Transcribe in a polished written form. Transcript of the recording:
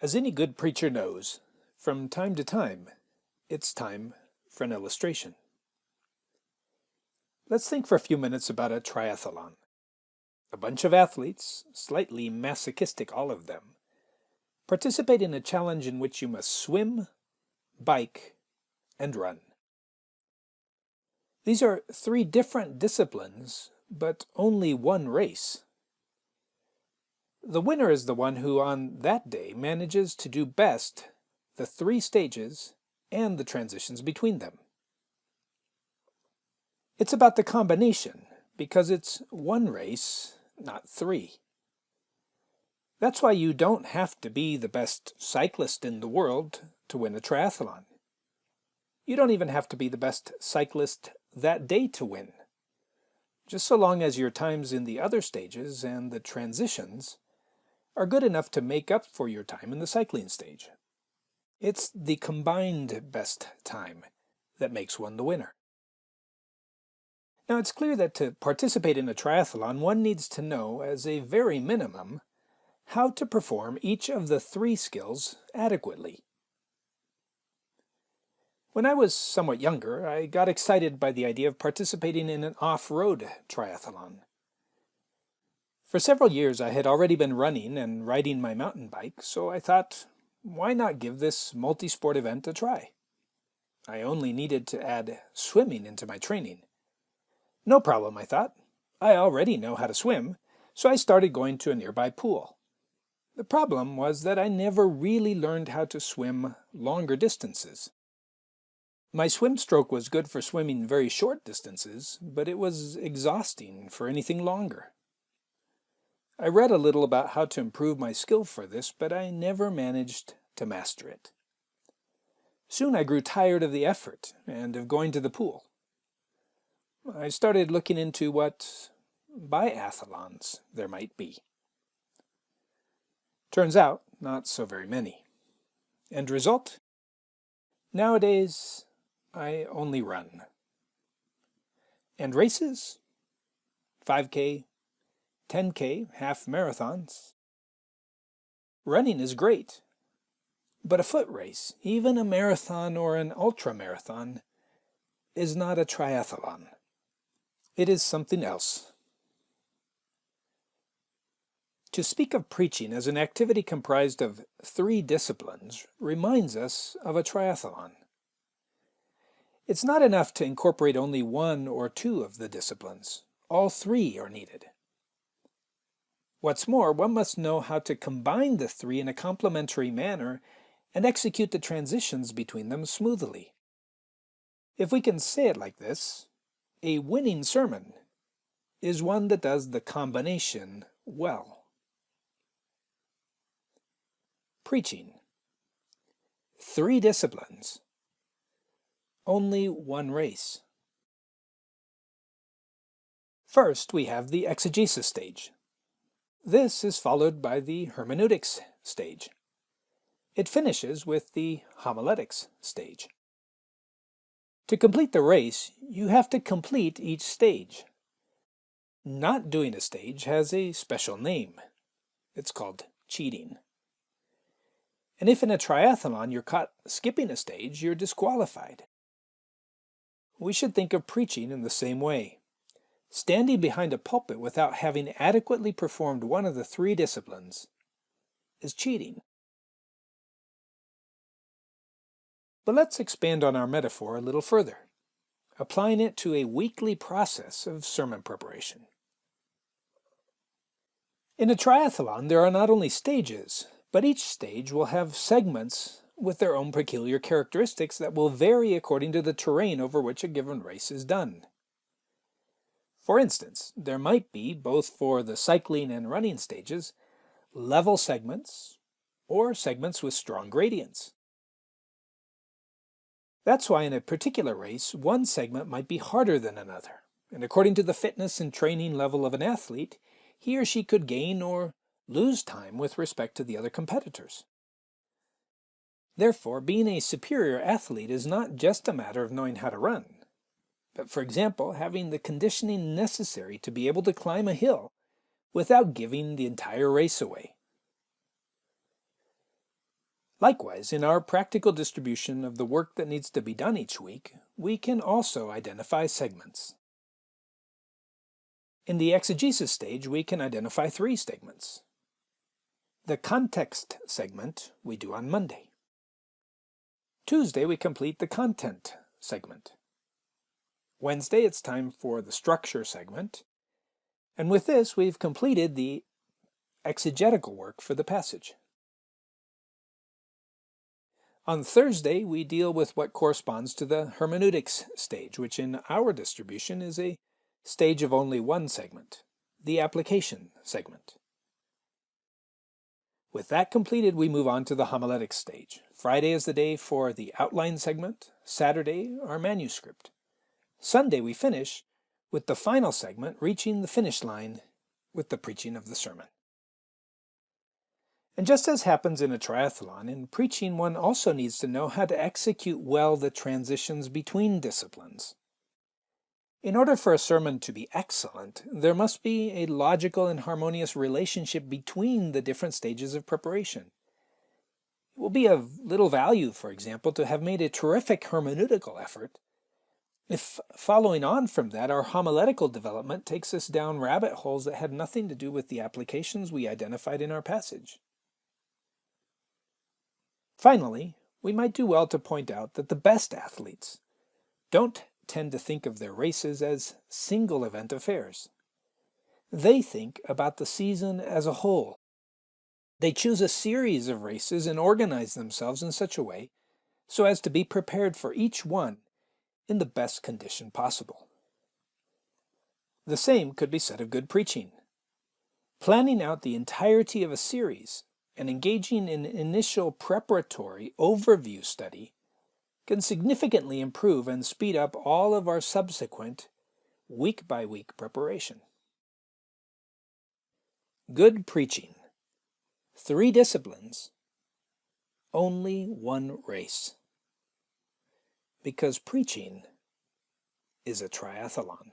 As any good preacher knows, from time to time, it's time for an illustration. Let's think for a few minutes about a triathlon. A bunch of athletes, slightly masochistic all of them, participate in a challenge in which you must swim, bike, and run. These are three different disciplines, but only one race. The winner is the one who on that day manages to do best the three stages and the transitions between them. It's about the combination, because it's one race, not three. That's why you don't have to be the best cyclist in the world to win a triathlon. You don't even have to be the best cyclist that day to win. Just so long as your times in the other stages and the transitions are good enough to make up for your time in the cycling stage. It's the combined best time that makes one the winner. Now, it's clear that to participate in a triathlon, one needs to know, as a very minimum, how to perform each of the three skills adequately. When I was somewhat younger, I got excited by the idea of participating in an off-road triathlon. For several years I had already been running and riding my mountain bike, so I thought, why not give this multi-sport event a try? I only needed to add swimming into my training. No problem, I thought. I already know how to swim, so I started going to a nearby pool. The problem was that I never really learned how to swim longer distances. My swim stroke was good for swimming very short distances, but it was exhausting for anything longer. I read a little about how to improve my skill for this, but I never managed to master it. Soon I grew tired of the effort and of going to the pool. I started looking into what biathlons there might be. Turns out, not so very many. End result? Nowadays, I only run. And races? 5K, 10K, half marathons. Running is great, but a foot race, even a marathon or an ultra-marathon, is not a triathlon. It is something else. To speak of preaching as an activity comprised of three disciplines reminds us of a triathlon. It's not enough to incorporate only one or two of the disciplines. All three are needed. What's more, one must know how to combine the three in a complementary manner and execute the transitions between them smoothly. If we can say it like this, a winning sermon is one that does the combination well. Preaching. Three disciplines. Only one race. First, we have the exegesis stage. This is followed by the hermeneutics stage. It finishes with the homiletics stage. To complete the race, you have to complete each stage. Not doing a stage has a special name. It's called cheating. And if in a triathlon you're caught skipping a stage, you're disqualified. We should think of preaching in the same way. Standing behind a pulpit without having adequately performed one of the three disciplines is cheating. But let's expand on our metaphor a little further, applying it to a weekly process of sermon preparation. In a triathlon, there are not only stages, but each stage will have segments with their own peculiar characteristics that will vary according to the terrain over which a given race is done. For instance, there might be, both for the cycling and running stages, level segments or segments with strong gradients. That's why in a particular race, one segment might be harder than another, and according to the fitness and training level of an athlete, he or she could gain or lose time with respect to the other competitors. Therefore, being a superior athlete is not just a matter of knowing how to run, but, for example, having the conditioning necessary to be able to climb a hill without giving the entire race away. Likewise, in our practical distribution of the work that needs to be done each week, we can also identify segments. In the exegesis stage, we can identify 3 segments. The context segment we do on Monday. Tuesday, we complete the content segment. Wednesday, it's time for the structure segment. And with this, we've completed the exegetical work for the passage. On Thursday, we deal with what corresponds to the hermeneutics stage, which in our distribution is a stage of only 1 segment, the application segment. With that completed, we move on to the homiletics stage. Friday is the day for the outline segment, Saturday, our manuscript. Sunday, we finish with the final segment, reaching the finish line with the preaching of the sermon. And just as happens in a triathlon, in preaching one also needs to know how to execute well the transitions between disciplines. In order for a sermon to be excellent, there must be a logical and harmonious relationship between the different stages of preparation. It will be of little value, for example, to have made a terrific hermeneutical effort if, following on from that, our homiletical development takes us down rabbit holes that had nothing to do with the applications we identified in our passage. Finally, we might do well to point out that the best athletes don't tend to think of their races as single event affairs. They think about the season as a whole. They choose a series of races and organize themselves in such a way so as to be prepared for each one in the best condition possible. The same could be said of good preaching. Planning out the entirety of a series and engaging in initial preparatory overview study can significantly improve and speed up all of our subsequent week-by-week preparation. Good preaching. 3 disciplines, only 1 race. Because preaching is a triathlon.